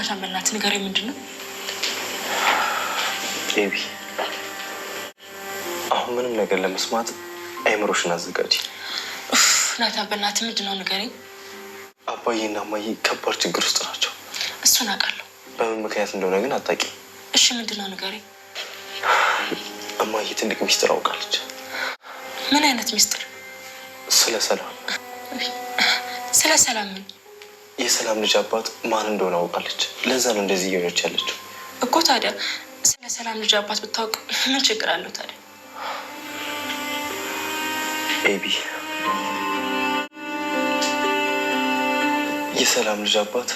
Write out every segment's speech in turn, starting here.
ናታን በእናትህ ንገረኝ ምንድነው? ቤቢ አሁን ምንም ነገር ለመስማት አይምሮሽን አዘጋጂ። ናታን በእናትህ ምንድነው ንገረኝ። አባዬና እማዬ ከባድ ችግር ውስጥ ናቸው። እሱን አውቃለሁ። በምን ምክንያት እንደሆነ ግን አታውቂም። እሺ ምንድነው ንገረኝ። እማዬ ትልቅ ሚስጥር አውቃለች። ምን አይነት ሚስጥር? ስለ ሰላም። ስለ ሰላም ምን? የሰላም ልጅ አባት ማን እንደሆነ አውቃለች። ለዛ ነው እንደዚህ እየሆነች ያለችው እኮ። ታዲያ ስለ ሰላም ልጅ አባት ብታውቅ ምን ችግር አለው ታዲያ? ቤቢ የሰላም ልጅ አባት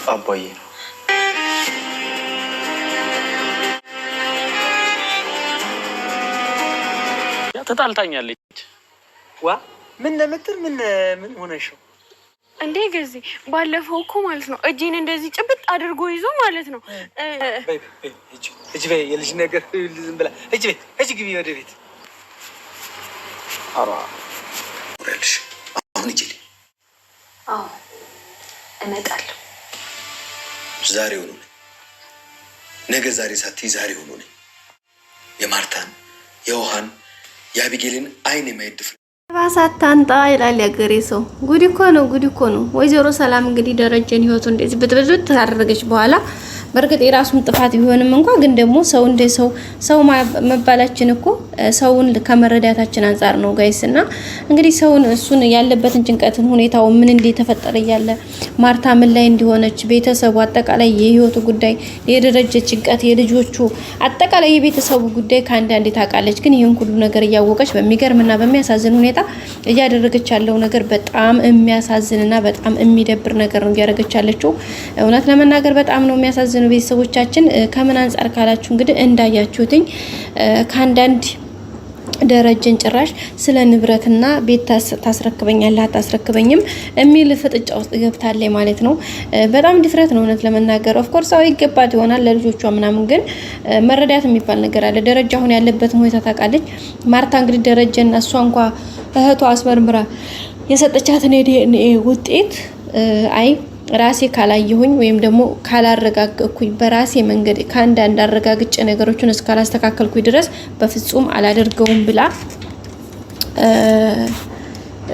አባዬ ነው። ተጣልታኛለች። ዋ ምን ለምትል ምን ሆነሽ ነው እንዴ? ገዚ ባለፈው እኮ ማለት ነው እጄን እንደዚህ ጭብጥ አድርጎ ይዞ ማለት ነው። እጅ በይ የልጅ ነገር ዝም ብላ እጅ በይ እጅ ግቢ ወደ ቤት። አራ ወረልሽ አሁን እጅ ላይ አዎ እመጣለሁ። ዛሬ ሆኖ ነገ ዛሬ ሳትይ ዛሬ ሆኖ የማርታን የውሃን የአቢጌልን አይን የማየት ድፍረት ባሳታንጣ ይላል ያገሬ ሰው። ጉድ እኮ ነው። ወይዘሮ ሰላም እንግዲህ ደረጀን ህይወቱ እንደዚህ ብትብዙት ታደረገች በኋላ በርግጥ የራሱን ጥፋት ቢሆንም እንኳን ግን ደግሞ ሰው እንደ ሰው መባላችን እኮ ሰውን ከመረዳታችን አንፃር ነው ጋይስና እንግዲህ ሰውን እሱን ያለበትን ጭንቀትን ሁኔታው ምን እንደተፈጠረ ያለ ማርታ ምን ላይ እንደሆነች ቤተሰቡ አጠቃላይ የህይወቱ ጉዳይ የደረጀ ጭንቀት የልጆቹ አጠቃላይ የቤተሰቡ ጉዳይ ካንዳንዴ ታውቃለች። ግን ይሄን ሁሉ ነገር እያወቀች በሚገርምና በሚያሳዝን ሁኔታ እያደረገች ያለው ነገር በጣም የሚያሳዝንና በጣም የሚደብር ነገር ነው እያደረገች ያለችው። እውነት ለመናገር በጣም ነው የሚያሳዝነው። ቤተሰቦቻችን ከምን አንፃር ካላችሁ እንግዲህ እንዳያችሁትኝ ካንዳንድ ደረጀን ጭራሽ ስለ ንብረትና ቤት ታስረክበኛለህ አታስረክበኝም የሚል ፍጥጫ ውስጥ ገብታለች ማለት ነው። በጣም ድፍረት ነው እውነት ለመናገር። ኦፍ ኮርስ አው ይገባት ይሆናል ለልጆቿ ምናምን፣ ግን መረዳት የሚባል ነገር አለ። ደረጃ አሁን ያለበትን ሁኔታ ታውቃለች ማርታ። እንግዲህ ደረጀና እሷ እንኳን እህቷ አስመርምራ የሰጠቻትን የዲኤንኤ ውጤት አይ ራሴ ካላየሁኝ ወይም ደግሞ ካላረጋግኩኝ በራሴ መንገድ ካንዳንድ አረጋግጬ ነገሮችን እስካላስተካከልኩኝ ድረስ በፍጹም አላደርገውም ብላ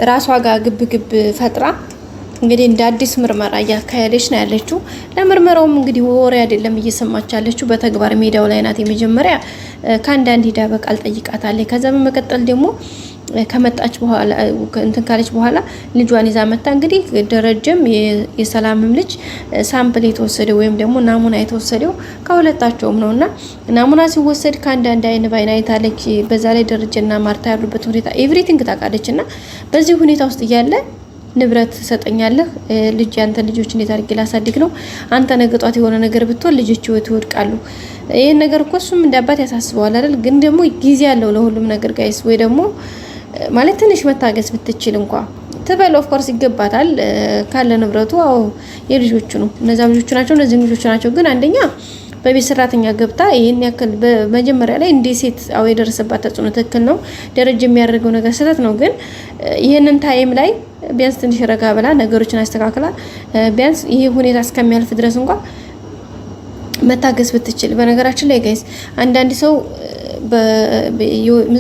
ራሷ ጋር ግብ ፈጥራ እንግዲህ እንደ አዲስ ምርመራ እያካሄደች ነው ያለችው። ለምርመራውም እንግዲህ ወሬ አይደለም እየሰማች ያለችው በተግባር ሜዳው ላይ ናት። የመጀመሪያ ካንዳንድ ሂዳ በቃል ጠይቃታለች። ከዛ በመቀጠል ደግሞ ከመጣች በኋላ እንትን ካለች በኋላ ልጇን ይዛ መጣ። እንግዲህ ደረጀም የሰላምም ልጅ ሳምፕል የተወሰደው ወይም ደግሞ ናሙና የተወሰደው ከሁለታቸውም ነውና ናሙና ሲወሰድ ካንዳንድ አይን ባይን አይታለች። በዛ ላይ ደረጀና ማርታ ያሉበት ሁኔታ ኤቭሪቲንግ ታውቃለችና በዚህ ሁኔታ ውስጥ እያለ ንብረት ሰጠኛለህ ልጅ ያንተ ልጆች እንዴት አድርጌ ላሳድግ ነው? አንተ ነገጧት የሆነ ነገር ብትወል ልጆች ይወድቃሉ። ይሄን ነገር እኮ እሱም እንዳባት ያሳስበዋል አይደል? ግን ደግሞ ጊዜ ያለው ለሁሉም ነገር ጋይስ፣ ወይ ደግሞ ማለት ትንሽ መታገስ ብትችል እንኳን ትበል። ኦፍ ኮርስ ይገባታል ካለ ንብረቱ። አዎ የልጆቹ ነው፣ እነዛ ልጆቹ ናቸው፣ እነዚህ ልጆቹ ናቸው። ግን አንደኛ በቤት ሰራተኛ ገብታ ይሄን ያክል በመጀመሪያ ላይ እንደ ሴት አው የደረሰባት ተጽዕኖ ትክክል ነው። ደረጃ የሚያደርገው ነገር ስህተት ነው። ግን ይሄንን ታይም ላይ ቢያንስ ትንሽ ረጋ ብላ ነገሮችን አስተካክላ ቢያንስ ይሄ ሁኔታ እስከሚያልፍ ድረስ እንኳን መታገስ ብትችል። በነገራችን ላይ ጋይስ አንዳንድ ሰው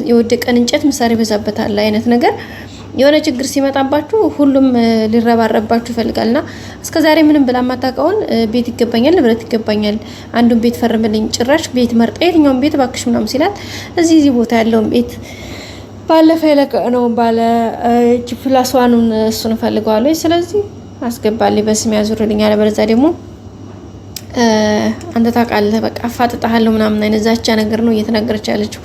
የወደቀን እንጨት ምሳር ይበዛበታል አይነት ነገር የሆነ ችግር ሲመጣባችሁ ሁሉም ሊረባረባችሁ ይፈልጋልና እስከዛሬ ምንም ብላ ማታውቀውን ቤት ይገባኛል ንብረት ይገባኛል አንዱን ቤት ፈርምልኝ ጭራሽ ቤት መርጣ የትኛውን ቤት ባክሽ ምናምን ሲላት እዚህ ቦታ ያለውን ቤት ባለፈ ነው ባለ ፕላስዋኑን እሱን ፈልገዋለሁ ስለዚህ አስገባልኝ በስም ያዙርልኝ አለበለዛ ደግሞ አንተ ታውቃለህ በቃ አፋጥጣለሁ ምናምን አይነት ዛቻ ነገር ነው እየተናገረች ያለችው።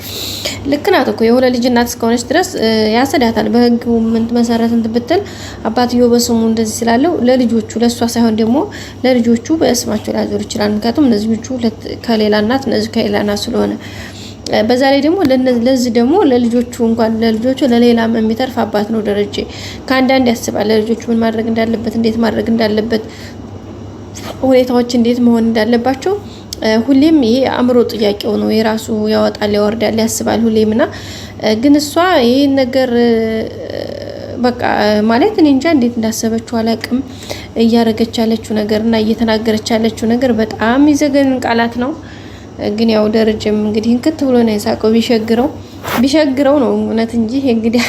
ልክ ናት እኮ የሁለት ልጅ እናት እስከሆነች ድረስ ያሰዳታል። በህግ ምን መሰረት እንትብትል አባትዮ በስሙ እንደዚህ ስላለው ለልጆቹ ለሷ ሳይሆን ደግሞ ለልጆቹ በስማቸው ሊያዞር ይችላል። ምክንያቱም እነዚህ ልጆቹ ከሌላ እናት እነዚህ ከሌላ እናት ስለሆነ በዛ ላይ ደግሞ ለዚህ ደግሞ ለልጆቹ እንኳን ለልጆቹ ለሌላም የሚተርፍ አባት ነው ደረጀ። ካንዳንድ ያስባል ለልጆቹ ምን ማድረግ እንዳለበት እንዴት ማድረግ እንዳለበት ሁኔታዎች እንዴት መሆን እንዳለባቸው ሁሌም ይሄ አእምሮ ጥያቄው ነው። የራሱ ያወጣል ያወርዳል ያስባል ሁሌምና ግን እሷ ይሄን ነገር በቃ ማለት እኔ እንጃ እንዴት እንዳሰበችው አላቅም። እያረገች ያለችው ነገርና እየተናገረች ያለችው ነገር በጣም ይዘገንን ቃላት ነው። ግን ያው ደረጀም እንግዲህ እንክት ብሎ ነው የሳቀው። ቢሸግረው ነው እውነት እንጂ እንግዲህ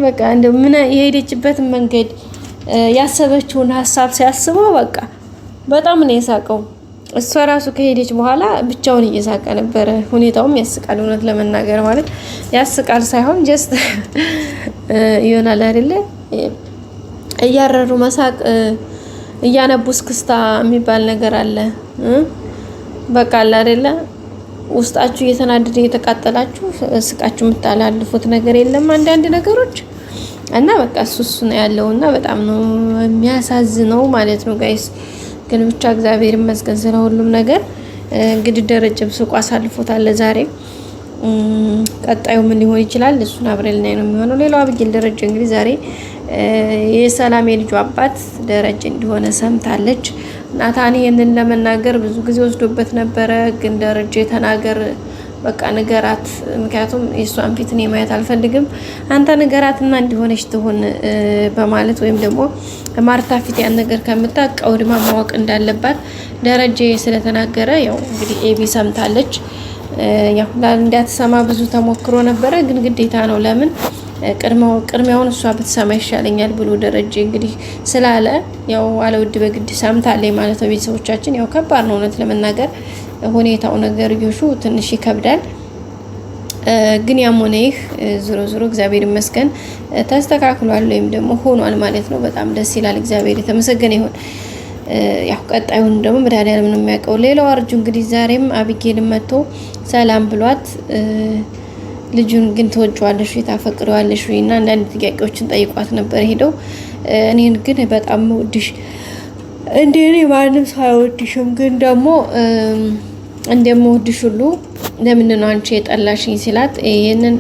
በቃ እንደው ምን የሄደችበትን መንገድ ያሰበችውን ሀሳብ ሲያስበው በቃ በጣም ነው የሳቀው። እሷ ራሱ ከሄደች በኋላ ብቻውን እየሳቀ ነበረ። ሁኔታውም ያስቃል፣ እውነት ለመናገር ማለት ያስቃል ሳይሆን ጀስት ይሆናል አይደለ? እያረሩ መሳቅ እያነቡ እስክስታ የሚባል ነገር አለ። በቃ አለ አይደለ? ውስጣችሁ እየተናደደ እየተቃጠላችሁ ስቃችሁ የምታላልፉት ነገር የለም አንዳንድ ነገሮች እና በቃ እሱ ነው ያለውና በጣም ነው የሚያሳዝነው ማለት ነው ጋይስ። ግን ብቻ እግዚአብሔር ይመስገን ስለ ሁሉም ነገር። እንግዲህ ደረጀም ሱቁ አሳልፎታል ዛሬ። ቀጣዩ ምን ሊሆን ይችላል እሱን አብረን ነው የሚሆነው። ሌላው አብጌል ደረጀ እንግዲህ ዛሬ የሰላም የልጁ አባት ደረጀ እንደሆነ ሰምታለች። ናታን ይሄንን ለመናገር ብዙ ጊዜ ወስዶበት ነበረ። ግን ደረጀ ተናገር በቃ ንገራት፣ ምክንያቱም የሷን ፊት እኔ ማየት አልፈልግም፣ አንተ ንገራትና እንዲሆነች ትሆን በማለት ወይም ደግሞ ማርታ ፊት ያን ነገር ከምታውቅ ቀድማ ማወቅ እንዳለባት ደረጀ ስለተናገረ ያው እንግዲህ ኤቢ ሰምታለች። ያው እንዳትሰማ ብዙ ተሞክሮ ነበረ፣ ግን ግዴታ ነው። ለምን ቅድሚያውን እሷ ብትሰማ ይሻለኛል ብሎ ደረጀ እንግዲህ ስላለ ያው አለውድ በግድ ሰምታለች ማለት ነው። ቤተሰቦቻችን ያው ከባድ ነው እውነት ለመናገር ሁኔታው ነገር ይሹ ትንሽ ይከብዳል። ግን ያም ሆነ ይህ ዞሮ እግዚአብሔር ይመስገን ተስተካክሏል ወይም ደግሞ ሆኗል ማለት ነው። በጣም ደስ ይላል። እግዚአብሔር የተመሰገነ ይሁን። ያው ቀጣዩን ደግሞ መድኃኒዓለም ነው የሚያውቀው። ሌላው አርጁ እንግዲህ ዛሬም አቢጌል መጥቶ ሰላም ብሏት ልጁን ግን ትወጂዋለሽ ወይ ታፈቅሪዋለሽ ወይ እና አንዳንድ ጥያቄዎችን ጠይቋት ነበር ሄደው እኔን ግን በጣም ወድሽ እንደኔ ማንም ሳይወድሽም ግን ደግሞ እንደምወድሽ ሁሉ ለምን ነው አንቺ የጠላሽኝ ሲላት ይሄንን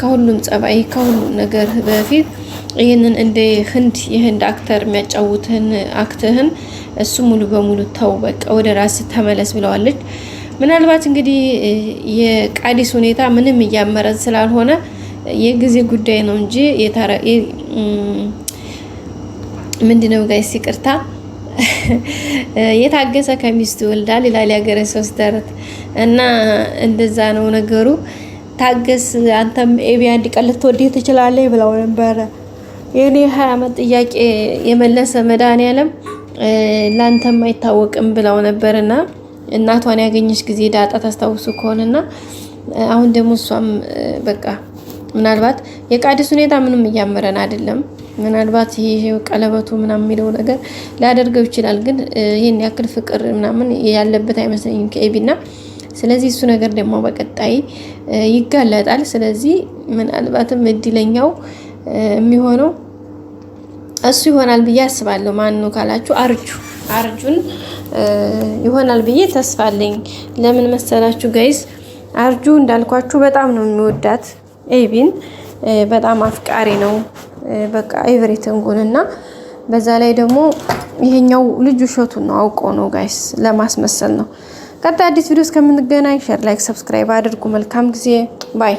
ከሁሉም ጸባይ ከሁሉም ነገር በፊት ይሄንን እንደ የህንድ አክተር የሚያጫውትህን አክትህን እሱ ሙሉ በሙሉ ተው በቃ ወደ ራስ ተመለስ ብለዋለች። ምናልባት እንግዲህ የቃዲስ ሁኔታ ምንም እያመረን ስላልሆነ የጊዜ ጉዳይ ነው እንጂ ምንድነው ጋይስ ይቅርታ የታገሰ ከሚስቱ ይወልዳል ይላል ያገረ ሰው ተረት እና እንደዛ ነው ነገሩ። ታገስ አንተም ኤቢ አንድ ቀን ልትወደው ትችላለህ ብለው ነበር። የኔ 20 ዓመት ጥያቄ የመለሰ መድኃኒዓለም ላንተም አይታወቅም ብለው ነበርና እናቷን ያገኘች ጊዜ ዳጣ ታስታውሱ ከሆነና አሁን ደግሞ እሷም በቃ ምናልባት የቃዲስ ሁኔታ ምንም እያመረን አይደለም። ምናልባት ይሄ ቀለበቱ ምናምን የሚለው ነገር ሊያደርገው ይችላል። ግን ይሄን ያክል ፍቅር ምናምን ያለበት አይመስለኝም ከኤቢና። ስለዚህ እሱ ነገር ደግሞ በቀጣይ ይጋለጣል። ስለዚህ ምናልባትም እድለኛው የሚሆነው እሱ ይሆናል ብዬ አስባለሁ። ማን ነው ካላችሁ አርጁን ይሆናል ብዬ ተስፋ አለኝ። ለምን መሰላችሁ ጋይስ? አርጁ እንዳልኳችሁ በጣም ነው የሚወዳት ኤቢን፣ በጣም አፍቃሪ ነው በቃ ኤቭሪቲንጉንና በዛ ላይ ደግሞ ይሄኛው ልጅ ሾቱን ነው አውቆ ነው ጋይስ፣ ለማስመሰል ነው። ቀጣይ አዲስ ቪዲዮ እስከምንገናኝ ሼር፣ ላይክ፣ ሰብስክራይብ አድርጉ። መልካም ጊዜ ባይ